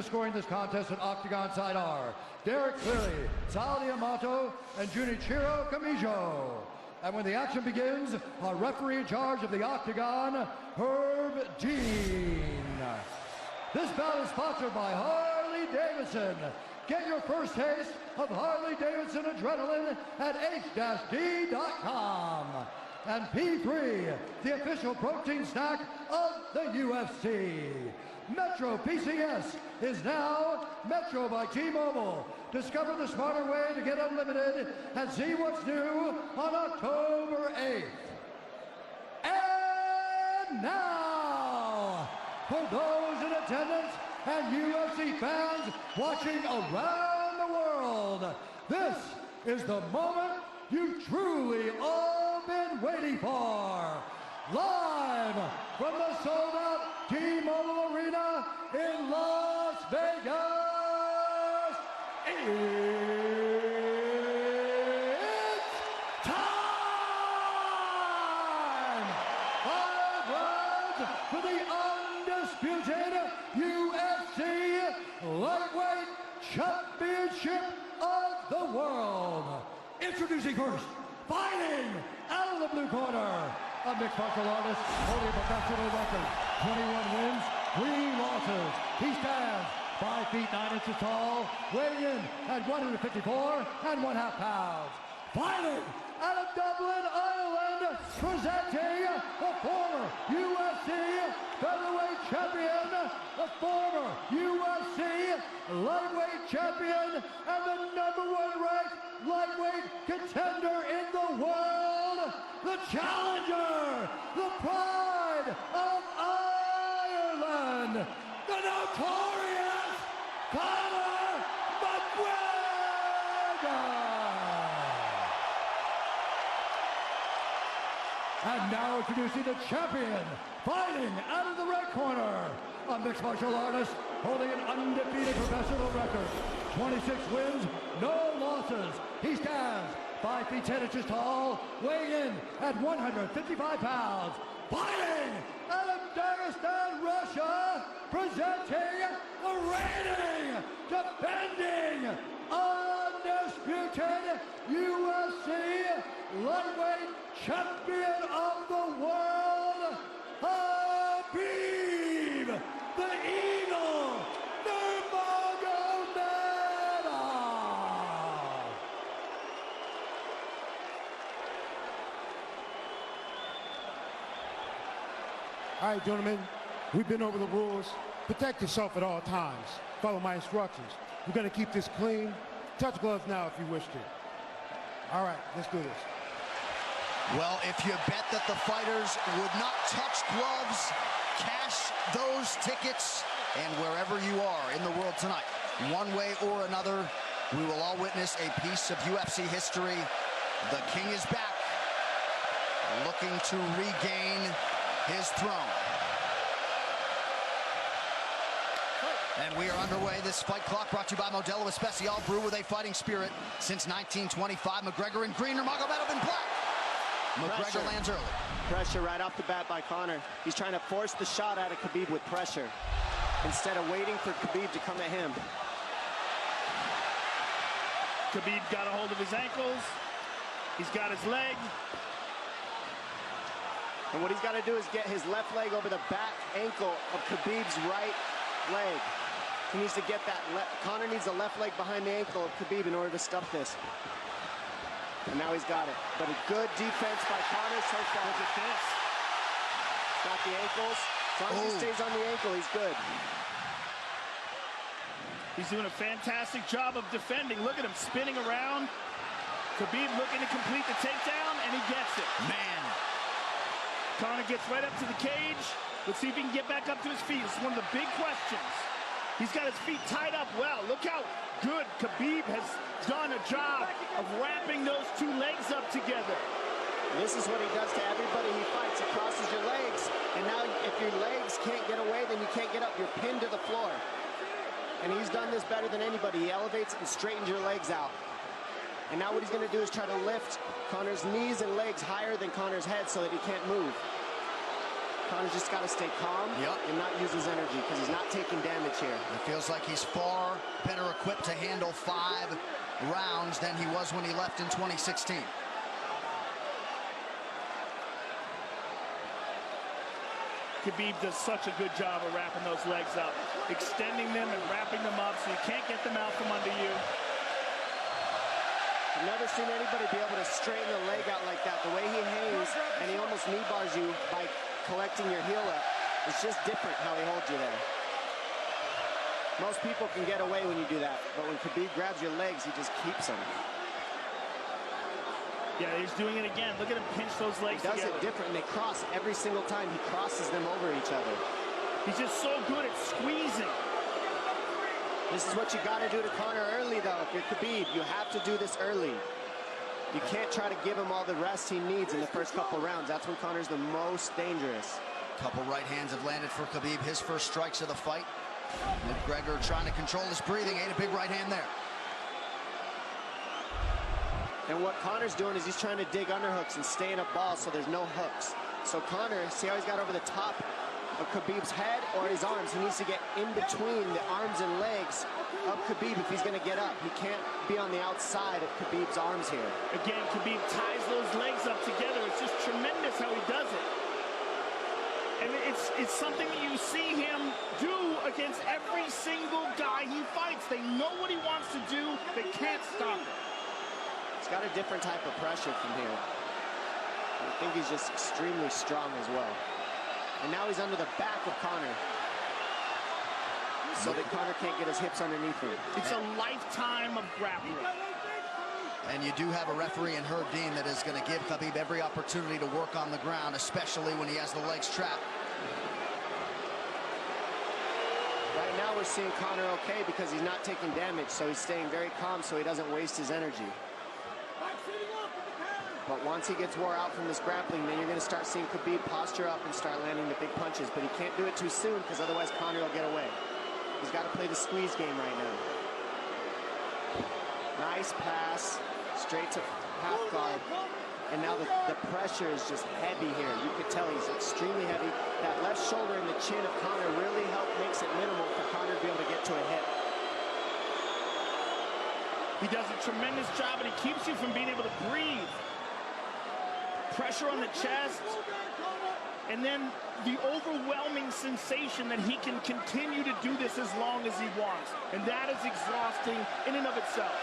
Scoring this contest at Octagon Side are Derek Cleary, Sal Diamato, and Junichiro Kamijo. And when the action begins, our referee in charge of the Octagon, Herb Dean. This bout is sponsored by Harley-Davidson. Get your first taste of Harley-Davidson adrenaline at h-d.com. And P3, the official protein snack of the UFC. Metro PCS is now Metro by T-Mobile. Discover the smarter way to get unlimited and see what's new on October 8th. And now, for those in attendance and UFC fans watching around the world, this is the moment you've truly all been waiting for. Live from the sold-out T-Mobile Arena in Las Vegas, it's time! 5 rounds for the undisputed UFC Lightweight Championship of the World. Introducing first, fighting out of the blue corner, a mixed martial artist holding a professional record, 21 wins, 3 losses. He stands 5 feet 9 inches tall, weighing in at 154 1/2 pounds. Fighting out of Dublin, Ireland, presenting the former UFC featherweight champion, the former UFC lightweight champion, and the #1 ranked lightweight contender in the world, the challenger, the pride of Ireland, the notorious Conor McGregor. And now introducing the champion, fighting out of the red corner, a mixed martial artist holding an undefeated professional record, 26 wins, no losses. He stands 5 feet 10 inches tall, weighing in at 155 pounds. Fighting out of Dagestan, Russia, presenting the reigning, defending, undisputed UFC lightweight champion of the world, Khabib, the Eagle Nurmagomedov. All right, gentlemen, we've been over the rules. Protect yourself at all times. Follow my instructions. We're going to keep this clean. Touch gloves now if you wish to. All right, let's do this. Well, if you bet that the fighters would not touch gloves, cash those tickets, and wherever you are in the world tonight, one way or another, we will all witness a piece of UFC history. The King is back, looking to regain his throne. And we are underway. This fight clock brought to you by Modelo Especial, brew with a fighting spirit since 1925. McGregor in green, Nurmagomedov in black. McGregor lands early. Pressure right off the bat by Conor. He's trying to force the shot out of Khabib with pressure instead of waiting for Khabib to come at him. Khabib got a hold of his ankles. He's got his leg. And what he's got to do is get his left leg over the back ankle of Khabib's right leg. He needs to get that. Conor needs the left leg behind the ankle of Khabib in order to stuff this. And now he's got it. But a good defense by Conor so far. Look at this. Got the ankles. As long as he stays on the ankle, he's good. He's doing a fantastic job of defending. Look at him spinning around. Khabib looking to complete the takedown, and he gets it. Man. Conor gets right up to the cage. Let's see if he can get back up to his feet. It's one of the big questions. He's got his feet tied up well. Look how good Khabib has done a job of wrapping those two legs up together. This is what he does to everybody he fights. He crosses your legs, and now if your legs can't get away, then you can't get up. You're pinned to the floor. And he's done this better than anybody. He elevates and straightens your legs out. And now what he's going to do is try to lift Conor's knees and legs higher than Conor's head so that he can't move. Conor's just got to stay calm and not use his energy because he's not taking damage here. It feels feels like he's far better equipped to handle 5 rounds than he was when he left in 2016. Khabib does such a good job of wrapping those legs up, extending them and wrapping them up so you can't get them out from under you. I've never seen anybody be able to straighten the leg out like that. The way he hangs, and he almost knee bars you by collecting your heel up. It's just different how he holds you there. Most people can get away when you do that, but when Khabib grabs your legs, he just keeps them. Yeah, he's doing it again. Look at him pinch those legs He does together. it different, and they cross every single time. He crosses them over each other. He's just so good at squeezing. This is what you got to do to Conor early, though. If you're Khabib, you have to do this early. You can't try to give him all the rest he needs in the first couple rounds. That's when Conor's the most dangerous. Couple right hands have landed for Khabib. His first strikes of the fight. McGregor trying to control his breathing. Ate a big right hand there. And what Conor's doing is he's trying to dig underhooks and stay in a ball so there's no hooks. So Conor, see how he's got over the top of Khabib's head or his arms? He needs to get in between the arms and legs of Khabib if he's going to get up. He can't be on the outside of Khabib's arms here. Again, Khabib ties those legs up together. It's just tremendous how he does it. And it's something that you see him do against every single guy he fights. They know what he wants to do. They can't stop him. He's got a different type of pressure from here. I think he's just extremely strong as well. And now he's under the back of Conor, so that Conor can't get his hips underneath him. It's a lifetime of grappling. And you do have a referee in Herb Dean that is going to give Khabib every opportunity to work on the ground, especially when he has the legs trapped. Right now we're seeing Conor okay because he's not taking damage, so he's staying very calm so he doesn't waste his energy. But once he gets wore out from this grappling, then you're going to start seeing Khabib posture up and start landing the big punches. But he can't do it too soon because otherwise Conor will get away. He's got to play the squeeze game right now. Nice pass, straight to half guard. And now the pressure is just heavy here. You could tell he's extremely heavy. That left shoulder and the chin of Conor really makes it minimal for Conor to be able to get to a hit. He does a tremendous job, and he keeps you from being able to breathe. Pressure on the chest, and then the overwhelming sensation that he can continue to do this as long as he wants. And that is exhausting in and of itself.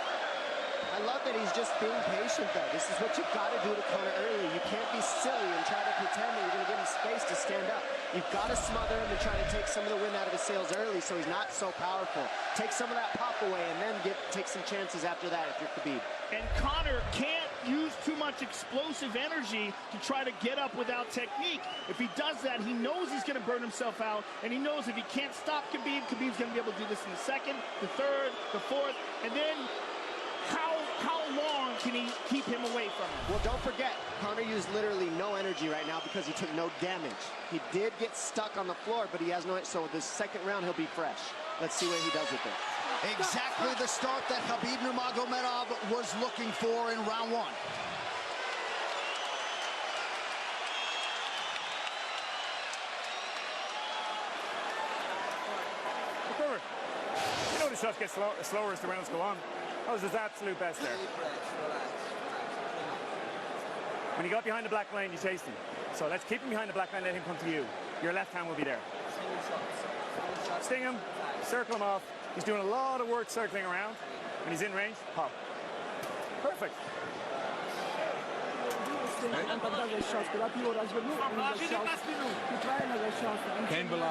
I love that he's just being patient, though. This is what you've got to do to Conor early. You can't be silly and try to pretend that you're going to give him space to stand up. You've got to smother him and try to take some of the wind out of his sails early so he's not so powerful. Take some of that pop away and then take some chances after that if you're Khabib. And Conor can't use too much explosive energy to try to get up without technique. If he does that, he knows he's going to burn himself out, and he knows if he can't stop Khabib, Khabib's going to be able to do this in the second, the third, the fourth, and then how long can he keep him away from him? Well, don't forget, Conor used literally no energy right now because he took no damage. He did get stuck on the floor, but he has no, so this second round he'll be fresh. Let's see what he does with it. Exactly the start that Khabib Nurmagomedov was looking for in round 1. McGregor, you know the shots get slower as the rounds go on. That was his absolute best there. When he got behind the black line, you chased him. So let's keep him behind the black line, let him come to you. Your left hand will be there. Sting him, circle him off. He's doing a lot of work circling around. When he's in range, pop. Perfect.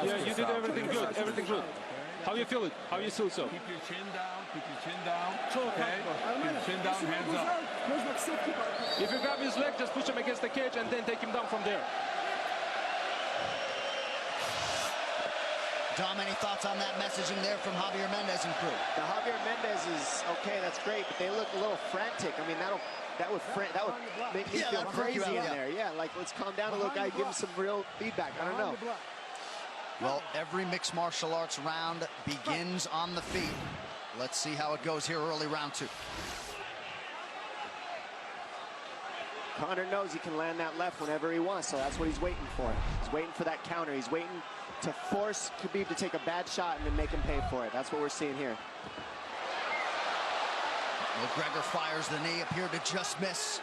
Yeah, you did everything good, everything good. How you feel it? How you feel so? Keep your chin down, okay? Keep your chin down, hands up. If you grab his leg, just push him against the cage and then take him down from there. Dom, any thoughts on that messaging there from Javier Mendez and crew? The Javier Mendez is okay, that's great, but they look a little frantic. I mean, that would make me feel crazy in there. Yeah, like let's calm down a little guy, give him some real feedback. I don't know. Well, every mixed martial arts round begins on the feet. Let's see how it goes here early round 2. Conor knows he can land that left whenever he wants, so that's what he's waiting for. He's waiting for that counter. He's waiting to force Khabib to take a bad shot and then make him pay for it. That's what we're seeing here. McGregor fires the knee, appeared to just miss.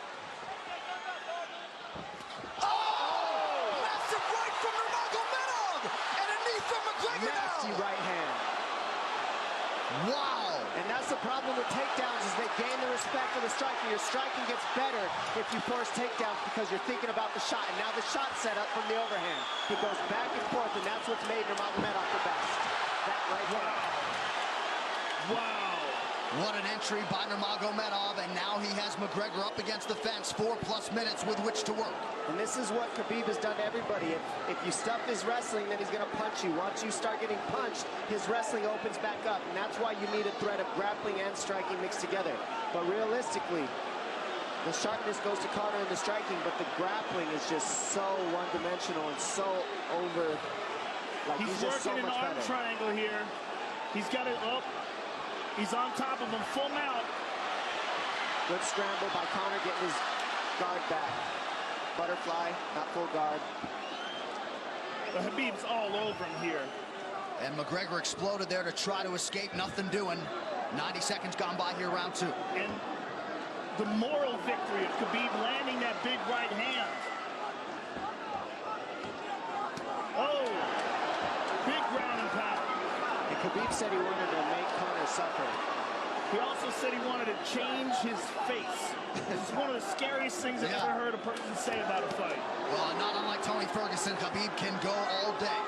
Massive right from Nurmagomedov! And a knee from McGregor Nasty now! right hand. Wow! And that's the problem with takedowns, is they gain the respect of the striker. Your striking gets better if you force takedowns because you're thinking about the shot. And now the shot's set up from the overhand. He goes back and forth, and that's what's made Nurmagomedov the best. That right hand. Wow. What an entry by Nurmagomedov, and now he has McGregor up against the fence, 4+ minutes with which to work. And this is what Khabib has done to everybody. If you stuff his wrestling, then he's going to punch you. Once you start getting punched, his wrestling opens back up. And that's why you need a threat of grappling and striking mixed together. But realistically, the sharpness goes to Conor in the striking, but the grappling is just so one-dimensional and so over. Like he's just so working much an arm better. triangle here. He's got it up. He's on top of him, full mount. Good scramble by Conor, getting his guard back. Butterfly, not full guard. But Khabib's all over him here. And McGregor exploded there to try to escape, nothing doing. 90 seconds gone by here, round 2. And the moral victory of Khabib landing that big right hand. Oh, big ground and pound. And Khabib said he wanted to make Conor suffer. He also said he wanted to change his face. This is one of the scariest things I've ever heard a person say about a fight. Well, not unlike Tony Ferguson, Khabib can go all day.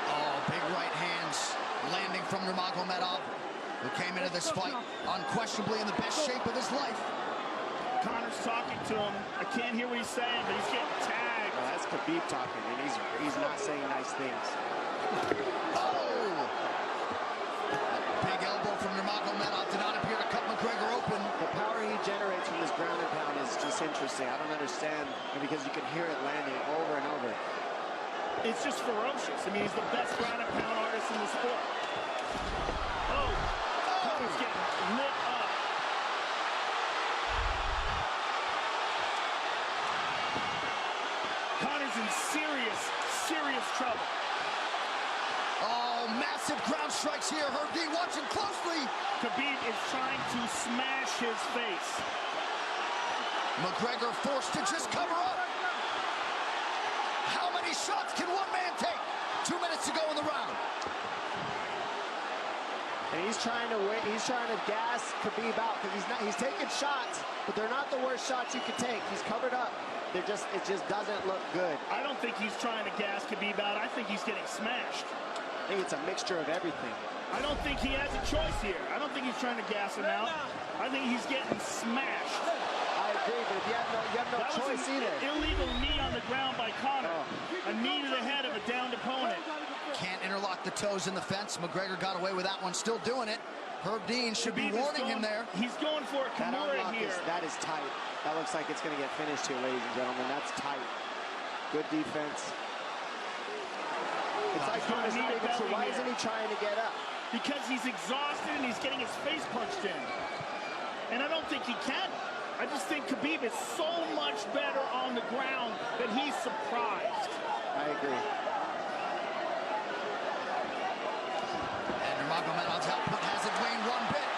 Oh, big right hands landing from Nurmagomedov, who came into this fight unquestionably in the best shape of his life. Conor's talking to him. I can't hear what he's saying, but he's getting tagged. Well, that's Khabib talking, and he's not saying nice things. Oh! Big elbow from Nurmagomedov did not appear to cut McGregor open. The power he generates from this ground and pound is just interesting. I don't understand, because you can hear it landing over and over. It's just ferocious. I mean, he's the best ground and pound artist in the sport. Oh! Conor's getting lit up. Conor's in serious trouble. Oh, massive ground strikes here. Herb D watching closely. Khabib is trying to smash his face. McGregor forced to just cover up. How many shots can one man take? 2 minutes to go in the round. And he's trying to gas Khabib out, because he's taking shots, but they're not the worst shots you could take. He's covered up. It just doesn't look good. I don't think he's trying to gas Khabib out. I think he's getting smashed. I think it's a mixture of everything. I don't think he has a choice here. I don't think he's trying to gas him out. I think he's getting smashed. I agree, but if you have no choice either. Illegal knee on the ground by Conor. A knee to the head of a downed opponent. Can't interlock the toes in the fence. McGregor got away with that one, still doing it. Herb Dean should be warning him there. He's going for a Kimura here. That is tight. That looks like it's going to get finished here, ladies and gentlemen. That's tight. Good defense. It's like Conor's not even sure. Why isn't he trying to get up? Because he's exhausted and he's getting his face punched in. And I don't think he can. I just think Khabib is so much better on the ground that he's surprised. I agree. And Nurmagomedov's output hasn't waned one bit.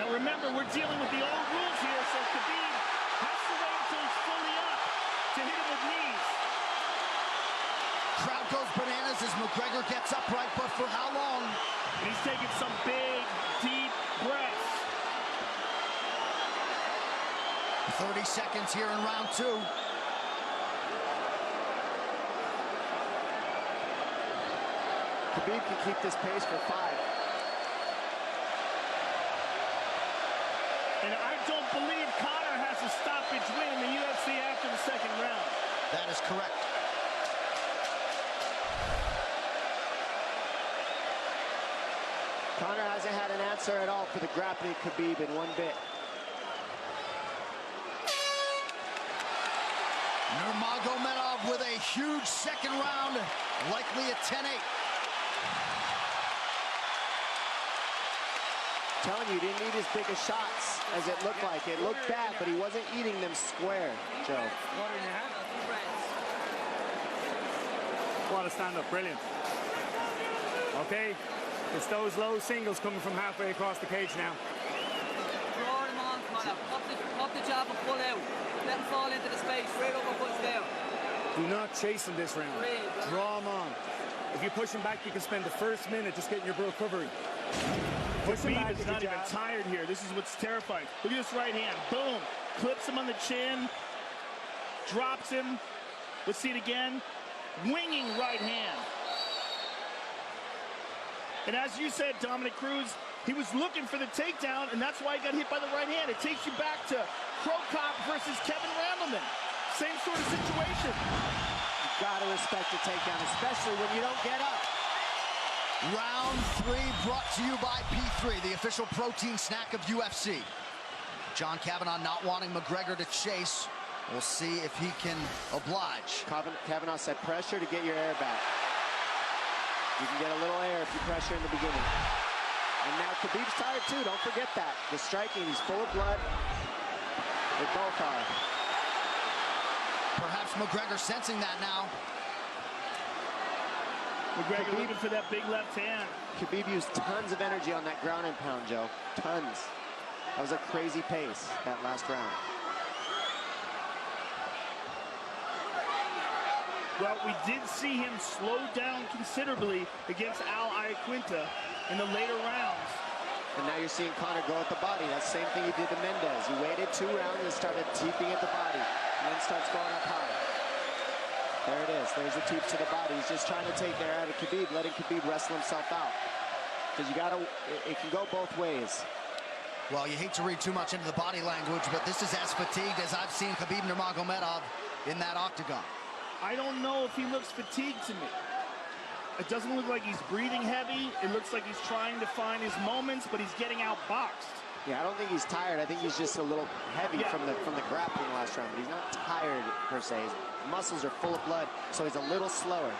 Now remember, we're dealing with the old rules here, so Khabib has to wait until he's fully up to hit him with knees. Crowd goes bananas as McGregor gets upright, but for how long? And he's taking some big, deep breaths. 30 seconds here in round 2. Khabib can keep this pace for 5. And I don't believe Conor has a stoppage win in the UFC after the second round. That is correct. Conor hasn't had an answer at all for the grappling Khabib in one bit. Nurmagomedov with a huge second round, likely a 10-8. telling you, he didn't eat as big of shots as it looked like. It looked bad, but he wasn't eating them square, Joe. Water in your hand. What a stand-up, brilliant. Okay, it's those low singles coming from halfway across the cage now. Draw him on, Connor. Pop the jab and pull out. Let him fall into the space. Straight uppercuts there. Do not chase him this round. Draw him on. If you push him back, you can spend the first minute just getting your recovery. Khabib is not even tired here. This is what's terrifying. Look at this right hand. Boom. Clips him on the chin. Drops him. Let's see it again. Winging right hand. And as you said, Dominic Cruz, he was looking for the takedown, and that's why he got hit by the right hand. It takes you back to Krokop versus Kevin Randleman. Same sort of situation. You gotta respect the takedown, especially when you don't get up. Round 3 brought to you by P3, the official protein snack of UFC. John Kavanagh not wanting McGregor to chase. We'll see if he can oblige. Kavanagh said pressure to get your air back. You can get a little air if you pressure in the beginning. And now Khabib's tired too, don't forget that. The striking, he's full of blood. They both are. Perhaps McGregor sensing that now. McGregor looking for that big left hand. Khabib used tons of energy on that ground and pound, Joe. Tons. That was a crazy pace, that last round. Well, we did see him slow down considerably against Al Iaquinta in the later rounds. And now you're seeing Conor go at the body. That's the same thing he did to Mendez. He waited 2 rounds and started teeping at the body, and then starts going up high. There it is. There's the teep to the body. He's just trying to take air out of Khabib, letting Khabib wrestle himself out. Because you gotta, it can go both ways. Well, you hate to read too much into the body language, but this is as fatigued as I've seen Khabib Nurmagomedov in that octagon. I don't know if he looks fatigued to me. It doesn't look like he's breathing heavy. It looks like he's trying to find his moments, but he's getting outboxed. Yeah, I don't think he's tired. I think he's just a little heavy from the grappling last round, but he's not tired per se. His muscles are full of blood, so he's a little slower.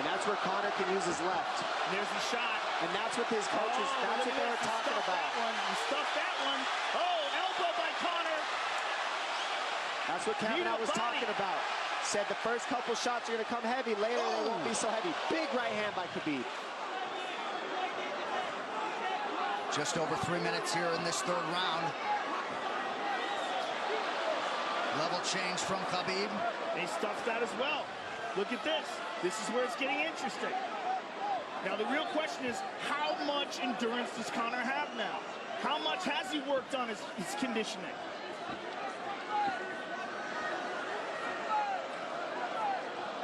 And that's where Conor can use his left. And there's the shot. And that's what his coaches, that's what they were talking about. He stuffed that one. Oh, elbow by Conor. That's what Kavanagh was talking about. Said the first couple shots are going to come heavy. Later, they won't be so heavy. Big right hand by Khabib. Just over 3 minutes here in this 3rd round. Level change from Khabib. He stuffed that as well. Look at this. This is where it's getting interesting. Now, the real question is, how much endurance does Conor have now? How much has he worked on his conditioning?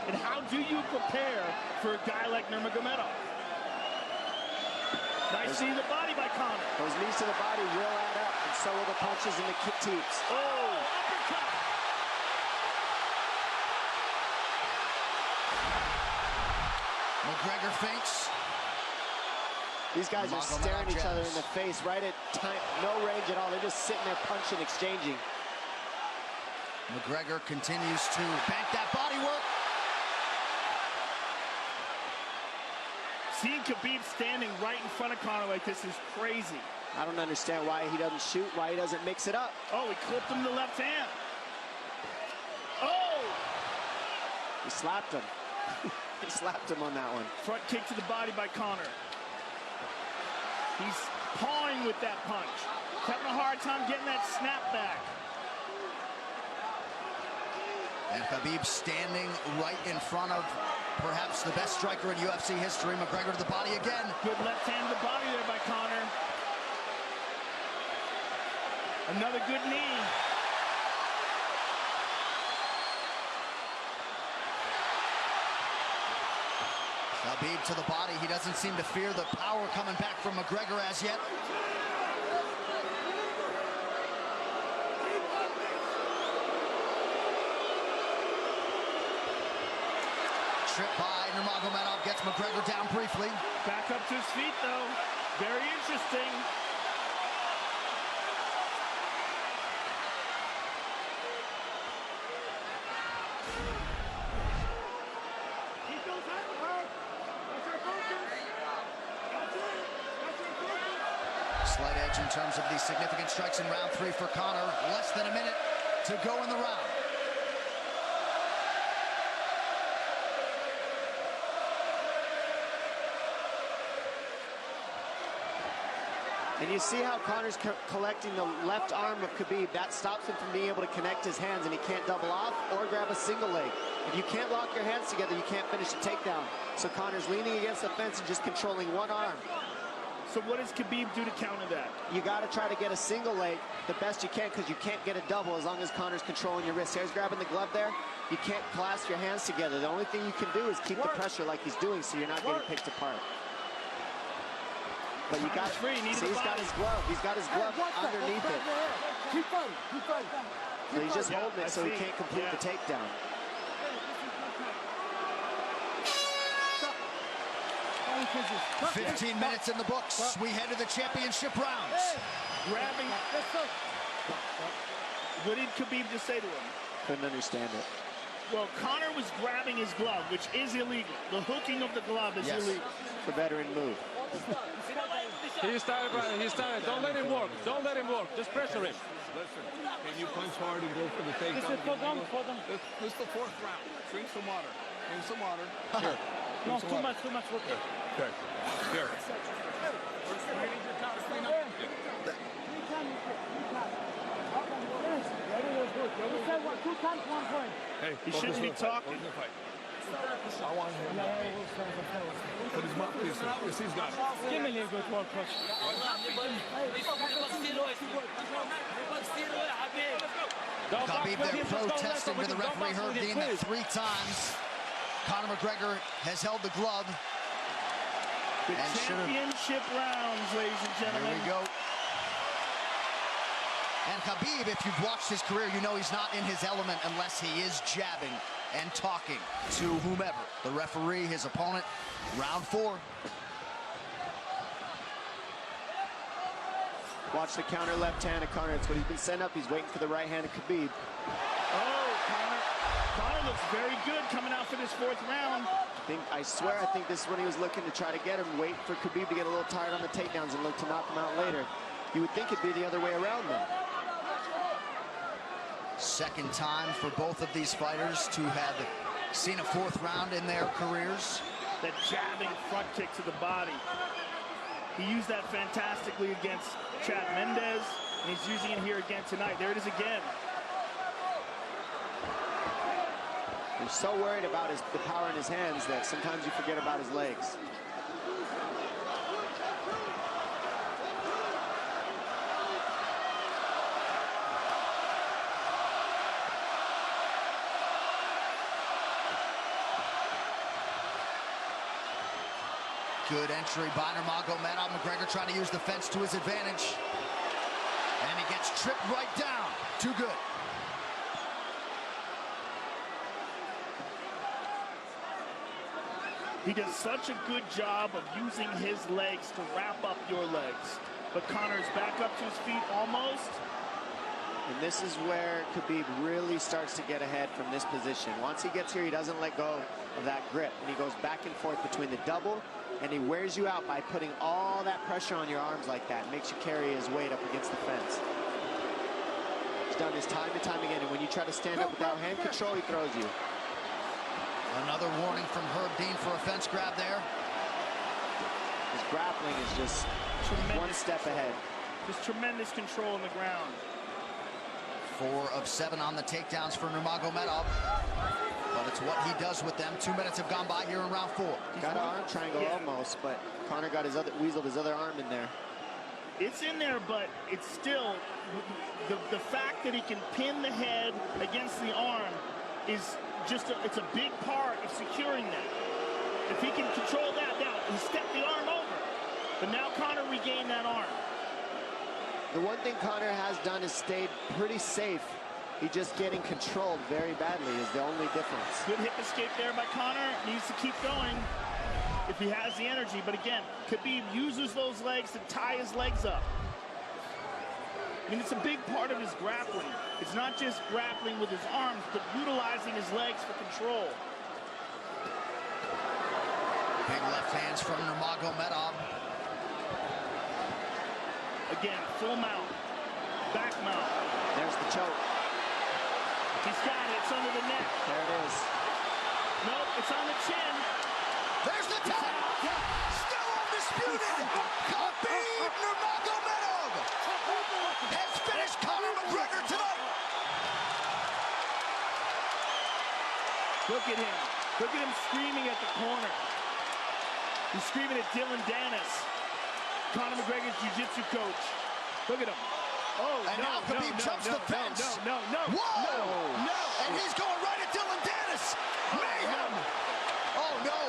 And how do you prepare for a guy like Nurmagomedov? Nice seeing the body by Conor. Those knees to the body will add up, and so will the punches and the kick teeps. Oh, uppercut. McGregor feints. These guys are staring each other in the face right at time, no range at all. They're just sitting there punching, exchanging. McGregor continues to bank that body work. Seeing Khabib standing right in front of Conor like this is crazy. I don't understand why he doesn't shoot, why he doesn't mix it up. Oh, he clipped him to the left hand. Oh! He slapped him. He slapped him on that one. Front kick to the body by Conor. He's pawing with that punch. Having a hard time getting that snap back. And Khabib standing right in front of perhaps the best striker in UFC history. McGregor to the body again. Good left hand to the body there by Conor. Another good knee. Khabib to the body. He doesn't seem to fear the power coming back from McGregor as yet. Trip by Nurmagomedov gets McGregor down briefly. Back up to his feet though. Very interesting. in terms of the significant strikes in round 3 for Conor. Less than a minute to go in the round. And you see how Conor's collecting the left arm of Khabib. That stops him from being able to connect his hands, and he can't double off or grab a single leg. If you can't lock your hands together, you can't finish the takedown. So Conor's leaning against the fence and just controlling one arm. So what does Khabib do to counter that? You got to try to get a single leg the best you can, because you can't get a double as long as Conor's controlling your wrist. He's grabbing the glove there. You can't clasp your hands together. The only thing you can do is keep the pressure like he's doing, so you're not getting picked apart. But you got free. See, he's got his glove. He's got his glove underneath it. Keep fighting. Keep fighting. So he's just holding it so he can't complete the takedown. Yeah. 15 minutes in the books. We head to the championship rounds. Grabbing. What did Khabib just say to him? Couldn't understand it. Well, Conor was grabbing his glove, which is illegal. The hooking of the glove is illegal. It's a veteran move. He started. Don't let him work. Don't let him work. Just pressure him. Listen, can you punch hard and go for the takedown? This is the 4th round. Drink some water. Drink some water. Here. No, too much work. Okay. Here. Hey, he shouldn't be talking. I want him. Put his mouth. Yes, he's got it. Give me a little bit more push. Khabib there protesting to the referee. Herb Dean that 3 times Conor McGregor has held the glove. The championship rounds, ladies and gentlemen. Here we go. And Khabib, if you've watched his career, you know he's not in his element unless he is jabbing and talking to whomever. The referee, his opponent, round 4. Watch the counter left hand of Conor. It's what he's been setting up. He's waiting for the right hand of Khabib. Oh, Conor looks very good coming out for this 4th round. I swear, I think this is when he was looking to try to get him, wait for Khabib to get a little tired on the takedowns and look to knock him out later. You would think it'd be the other way around though. Second time for both of these fighters to have seen a 4th round in their careers. That jabbing front kick to the body. He used that fantastically against Chad Mendes, and he's using it here again tonight. There it is again. He's so worried about the power in his hands that sometimes you forget about his legs. Good entry by Nurmagomedov. McGregor trying to use the fence to his advantage. And he gets tripped right down. Too good. He does such a good job of using his legs to wrap up your legs. But Conor's back up to his feet almost. And this is where Khabib really starts to get ahead from this position. Once he gets here, he doesn't let go of that grip. And he goes back and forth between the double, and he wears you out by putting all that pressure on your arms like that. Makes you carry his weight up against the fence. He's done this time and time again. And when you try to stand up without hand control, he throws you. Another warning from Herb Dean for a fence grab there. His grappling is just one step ahead. Just tremendous control on the ground. 4 of 7 on the takedowns for Nurmagomedov. But it's what he does with them. 2 minutes have gone by here in round 4. Got an arm triangle almost, but Conor got weaseled his other arm in there. It's in there, but it's still, the fact that he can pin the head against the arm is just, it's a big part of securing that. If he can control that, now he stepped the arm over. But now Conor regained that arm. The one thing Conor has done is stayed pretty safe. He just getting controlled very badly is the only difference. Good hip escape there by Conor. Needs to keep going if he has the energy. But again, Khabib uses those legs to tie his legs up. I mean, it's a big part of his grappling. It's not just grappling with his arms, but utilizing his legs for control. Big left hands from Nurmagomedov. Again, full mount, back mount. There's the choke. He's got it. It's under the neck. There it is. Nope, it's on the chin. There's the tap. Still undisputed. Khabib Nurmagomedov has finished Conor McGregor tonight. Look at him. Look at him screaming at the corner. He's screaming at Dylan Dennis, Conor McGregor's jiu-jitsu coach. Look at him. Oh, And now Khabib jumps the fence. No. Whoa! No! And he's going right at Dylan Dennis. Mayhem! Oh, no.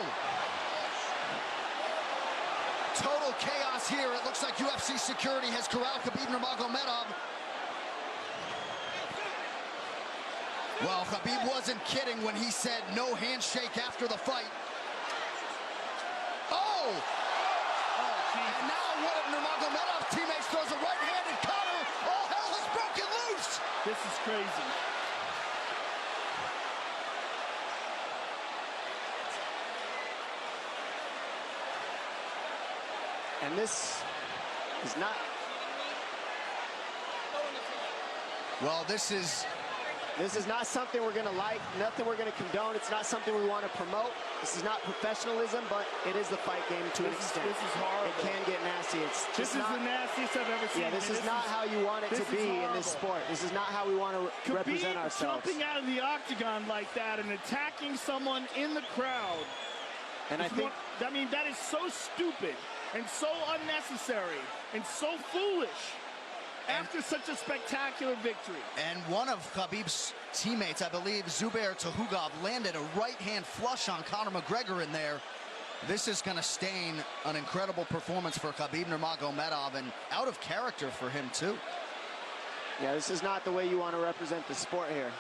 Total chaos here. It looks like UFC security has corralled Khabib Nurmagomedov. Well, Khabib wasn't kidding when he said no handshake after the fight. Oh! And now one of Nurmagomedov's teammates throws a right hand at Conor. All hell has broken loose. This is crazy. And this is not... Well, this is not something we're going to like, nothing we're going to condone. It's not something we want to promote. This is not professionalism, but it is the fight game to an extent. This is horrible. It can get nasty. This is the nastiest I've ever seen. Yeah, this is not how you want it to be in this sport. This is not how we want to represent ourselves. Jumping out of the octagon like that and attacking someone in the crowd. And I think... I mean, that is so stupid and so unnecessary and so foolish. After such a spectacular victory. And one of Khabib's teammates, I believe, Zubair Tukhugov, landed a right-hand flush on Conor McGregor in there. This is going to stain an incredible performance for Khabib Nurmagomedov and out of character for him, too. Yeah, this is not the way you want to represent the sport here.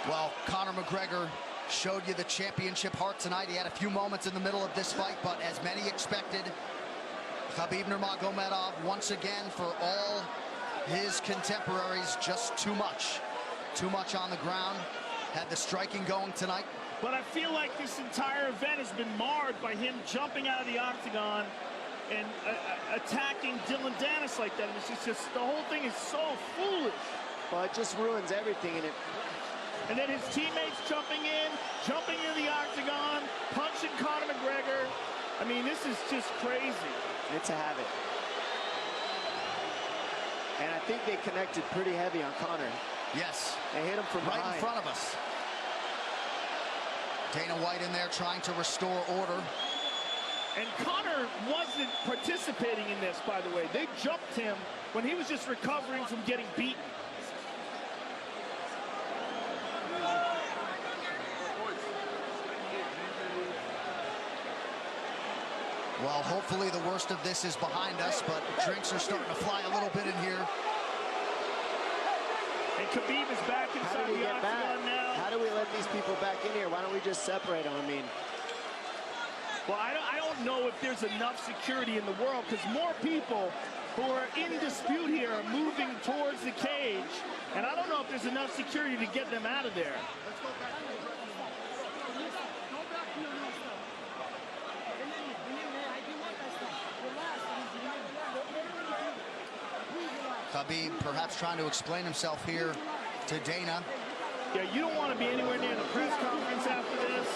Well, Conor McGregor showed you the championship heart tonight. He had a few moments in the middle of this fight, but as many expected, Khabib Nurmagomedov, once again, for all his contemporaries, just too much. Too much on the ground. Had the striking going tonight. But I feel like this entire event has been marred by him jumping out of the octagon and attacking Dylan Dennis like that. It's just the whole thing is so foolish. Well, it just ruins everything, and then his teammates jumping into the octagon, punching Conor McGregor. I mean, this is just crazy. It's a habit. And I think they connected pretty heavy on Conor. Yes. They hit him from right behind. in front of us. Dana White in there trying to restore order. And Conor wasn't participating in this, by the way. They jumped him when he was just recovering from getting beaten. Well, hopefully the worst of this is behind us, but drinks are starting to fly a little bit in here. And Khabib is back inside the octagon now. How do we let these people back in here? Why don't we just separate them? I mean... Well, I don't know if there's enough security in the world, because more people who are in dispute here are moving towards the cage. And I don't know if there's enough security to get them out of there. Khabib perhaps trying to explain himself here to Dana. Yeah, you don't want to be anywhere near the press conference after this.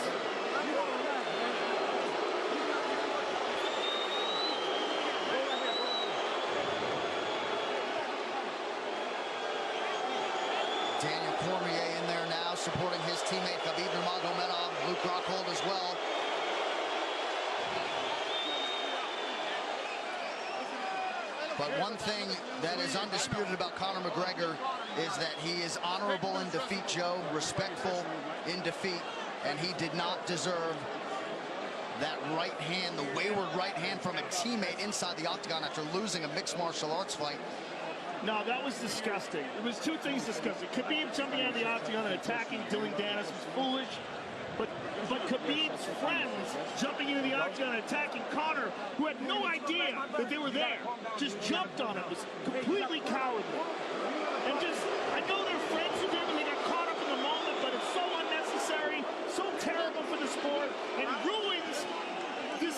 Daniel Cormier in there now, supporting his teammate Khabib Nurmagomedov, Luke Rockhold as well. But one thing that is undisputed about Conor McGregor is that he is honorable in defeat, Joe, respectful in defeat, and he did not deserve that right hand, the wayward right hand from a teammate inside the octagon after losing a mixed martial arts fight. No, that was disgusting. It was two things disgusting. Khabib jumping out of the octagon and attacking Dylan Dennis was foolish. But Khabib's friends jumping into the octagon and attacking Conor, who had no idea that they were there, just jumped on him. It was completely cowardly. And just, I know they're friends with him and they got caught up in the moment, but it's so unnecessary, so terrible for the sport, and ruins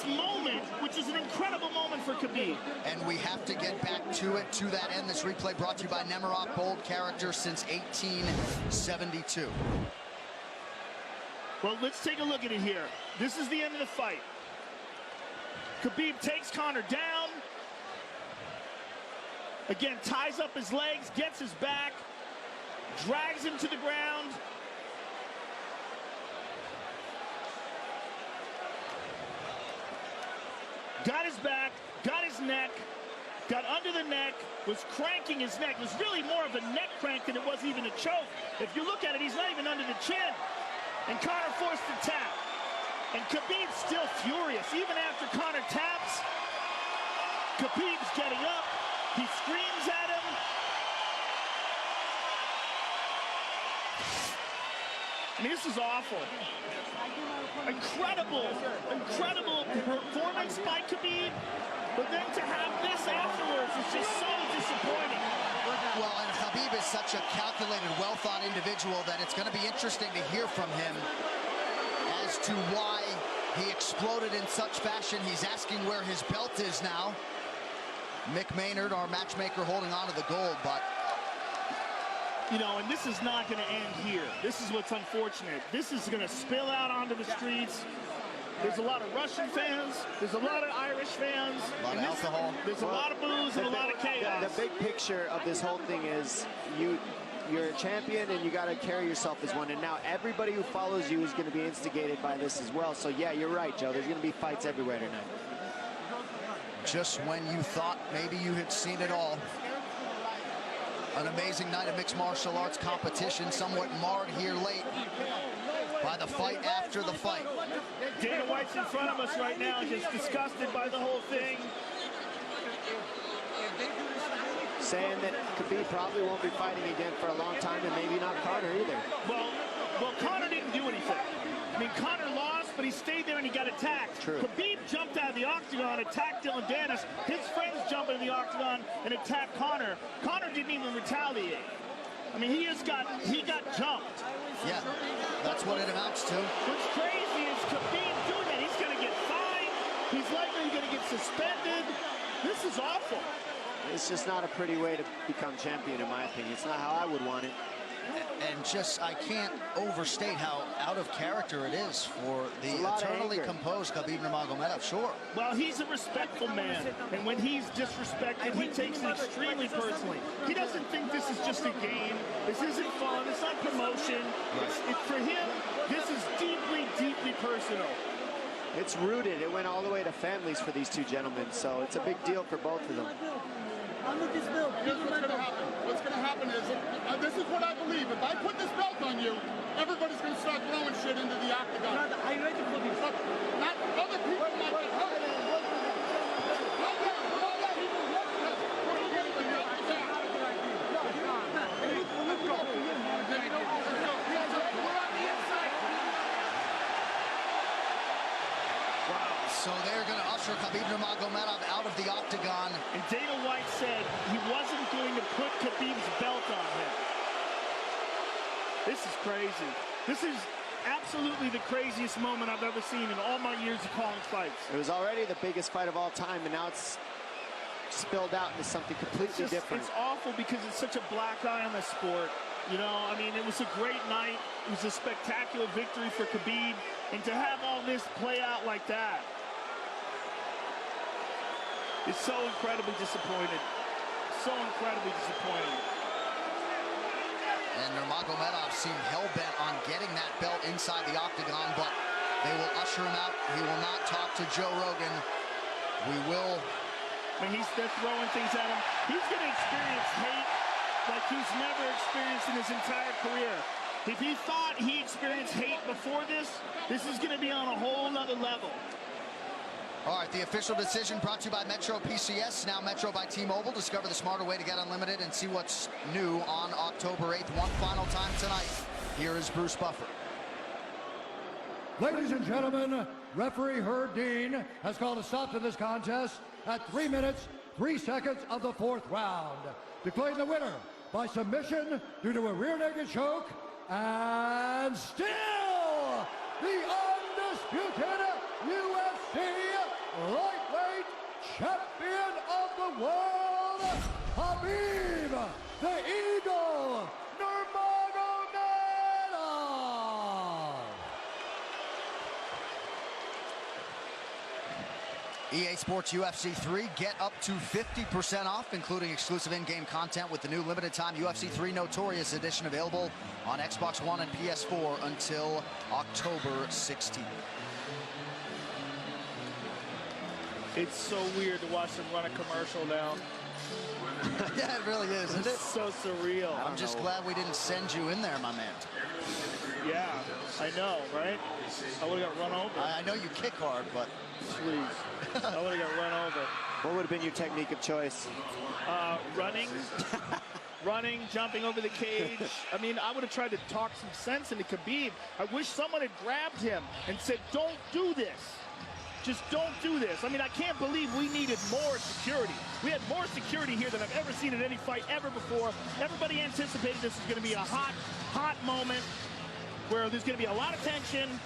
this moment, which is an incredible moment for Khabib. And we have to get back to it. To that end, this replay brought to you by Nemiroff, bold character since 1872. Well, let's take a look at it here. This is the end of the fight. Khabib takes Conor down. Again, ties up his legs, gets his back, drags him to the ground. Got his back, got his neck, got under the neck, was cranking his neck. It was really more of a neck crank than it was even a choke. If you look at it, he's not even under the chin. And Conor forced the tap. And Khabib's still furious. Even after Conor taps, Khabib's getting up. He screams at him. I mean, this is awful. Incredible performance by Khabib, but then to have this afterwards is just so disappointing. Well, and Khabib is such a calculated, well-thought individual that it's going to be interesting to hear from him as to why he exploded in such fashion. He's asking where his belt is now. Mick Maynard, our matchmaker, holding on to the gold, but you know, and this is not going to end here. This is what's unfortunate. This is going to spill out onto the streets. There's a lot of Russian fans. There's a lot of Irish fans. A lot of alcohol. There's a lot of booze and a lot of chaos. The big picture of this whole thing is you're a champion and you got to carry yourself as one. And now everybody who follows you is going to be instigated by this as well. So yeah, you're right, Joe. There's going to be fights everywhere tonight. Just when you thought maybe you had seen it all. An amazing night of mixed martial arts competition, somewhat marred here late by the fight after the fight. Dana White's in front of us right now, just disgusted by the whole thing. Saying that Khabib probably won't be fighting again for a long time, and maybe not Conor either. Well, Conor didn't do anything. I mean, Conor lost, but he stayed there and he got attacked. True. Khabib jumped out of the octagon, attacked Dylan Dennis. His friends jumped into the octagon and attacked Conor. Conor didn't even retaliate. I mean, he got jumped. Yeah, that's what it amounts to. What's crazy is Khabib doing that. He's going to get fined. He's likely going to get suspended. This is awful. It's just not a pretty way to become champion, in my opinion. It's not how I would want it. And just, I can't overstate how out of character it is for the eternally composed Khabib Nurmagomedov, sure. Well, he's a respectful man, and when he's disrespected, he takes it extremely personally. He doesn't think this is just a game. This isn't fun. It's not promotion. For him, this is deeply, deeply personal. It's rooted. It went all the way to families for these two gentlemen, so it's a big deal for both of them. Here's what's going to happen. What's going to happen is, this is what I believe. If I put this belt on you, everybody's going to start throwing shit into the octagon. I'm ready for this. Not other people might get hurt. So they're going to usher Khabib Nurmagomedov out of the octagon. And Dana White said he wasn't going to put Khabib's belt on him. This is crazy. This is absolutely the craziest moment I've ever seen in all my years of calling fights. It was already the biggest fight of all time, and now it's spilled out into something completely different. It's awful because it's such a black eye on the sport. You know, I mean, it was a great night. It was a spectacular victory for Khabib. And to have all this play out like that, it's so incredibly disappointed. So incredibly disappointed. And Nurmagomedov seemed hell-bent on getting that belt inside the octagon, but they will usher him out. He will not talk to Joe Rogan. We will. I mean, they're throwing things at him. He's going to experience hate like he's never experienced in his entire career. If he thought he experienced hate before this is going to be on a whole nother level. All right, the official decision brought to you by Metro PCS, now Metro by T-Mobile. Discover the smarter way to get unlimited and see what's new on October 8th. One final time tonight. Here is Bruce Buffer. Ladies and gentlemen, referee Herb Dean has called a stop to this contest at 3 minutes, 3 seconds of the 4th round. Declaring the winner by submission due to a rear naked choke, and still the undisputed UFC lightweight champion of the world, Khabib, the Eagle, Nurmagomedov. EA Sports UFC 3, get up to 50% off, including exclusive in-game content with the new limited-time UFC 3 Notorious Edition available on Xbox One and PS4 until October 16th. It's so weird to watch them run a commercial now. Yeah, it really is, isn't it? It's so surreal. I'm just glad we didn't send you in there, my man. Yeah, I know, right? I would have got run over. I know you kick hard, but... Please. I would have got run over. What would have been your technique of choice? Running. Running, jumping over the cage. I mean, I would have tried to talk some sense into Khabib. I wish someone had grabbed him and said, don't do this. Just don't do this. I mean, I can't believe we needed more security. We had more security here than I've ever seen in any fight ever before. Everybody anticipated this was going to be a hot moment where there's going to be a lot of tension.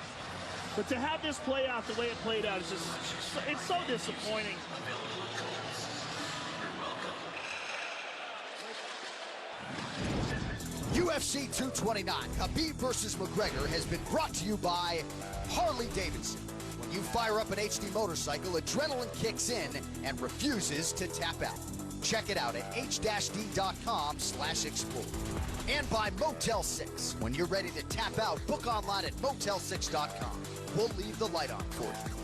But to have this play out the way it played out is just, it's so disappointing. UFC 229, Khabib versus McGregor has been brought to you by Harley-Davidson. When you fire up an HD motorcycle, adrenaline kicks in and refuses to tap out. Check it out at h-d.com/explore. And by Motel 6. When you're ready to tap out, book online at motel6.com. We'll leave the light on for you.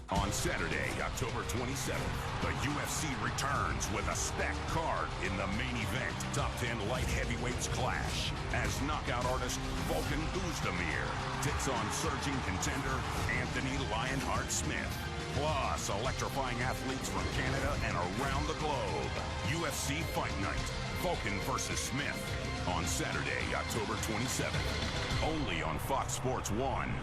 On Saturday, October 27th, the UFC returns with a stacked card in the main event. Top 10 light heavyweights clash as knockout artist Volkan Oezdemir takes on surging contender Anthony Lionheart Smith. Plus, electrifying athletes from Canada and around the globe. UFC Fight Night, Volkan versus Smith. On Saturday, October 27th. Only on Fox Sports 1.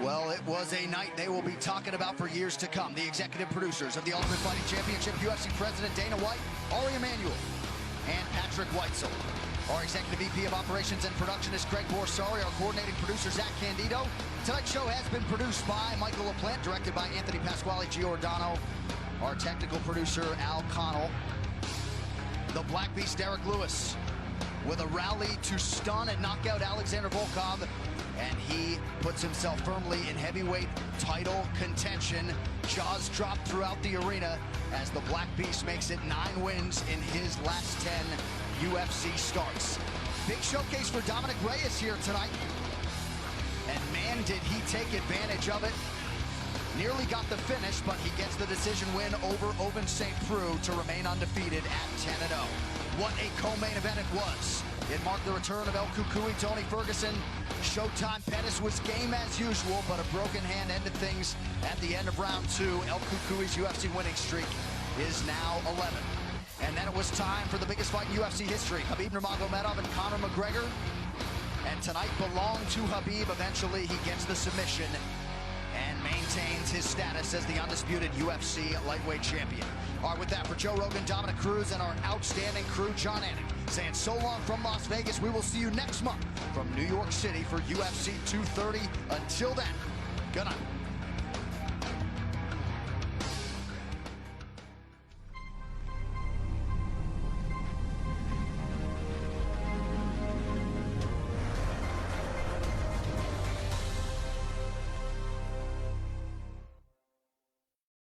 Well, it was a night they will be talking about for years to come. The executive producers of the Ultimate Fighting Championship, UFC President Dana White, Ari Emanuel, and Patrick Weitzel. Our executive VP of Operations and Production is Craig Borsari. Our coordinating producer, Zach Candido. Tonight's show has been produced by Michael LaPlante, directed by Anthony Pasquale Giordano. Our technical producer, Al Connell. The Black Beast, Derek Lewis, with a rally to stun and knock out Alexander Volkov. And he puts himself firmly in heavyweight title contention. Jaws dropped throughout the arena as the Black Beast makes it 9 wins in his last 10 UFC starts. Big showcase for Dominic Reyes here tonight. And man, did he take advantage of it. Nearly got the finish, but he gets the decision win over Ovince St. Preux to remain undefeated at 10-0. What a co-main event it was. It marked the return of El Cucuy, Tony Ferguson. Showtime Pettis was game as usual, but a broken hand ended things at the end of round 2. El Cucuy's UFC winning streak is now 11. And then it was time for the biggest fight in UFC history. Khabib Nurmagomedov and Conor McGregor. And tonight belonged to Khabib. Eventually he gets the submission and maintains his status as the undisputed UFC lightweight champion. All right, with that, for Joe Rogan, Dominic Cruz, and our outstanding crew, John Anik, saying so long from Las Vegas. We will see you next month from New York City for UFC 230. Until then, good night.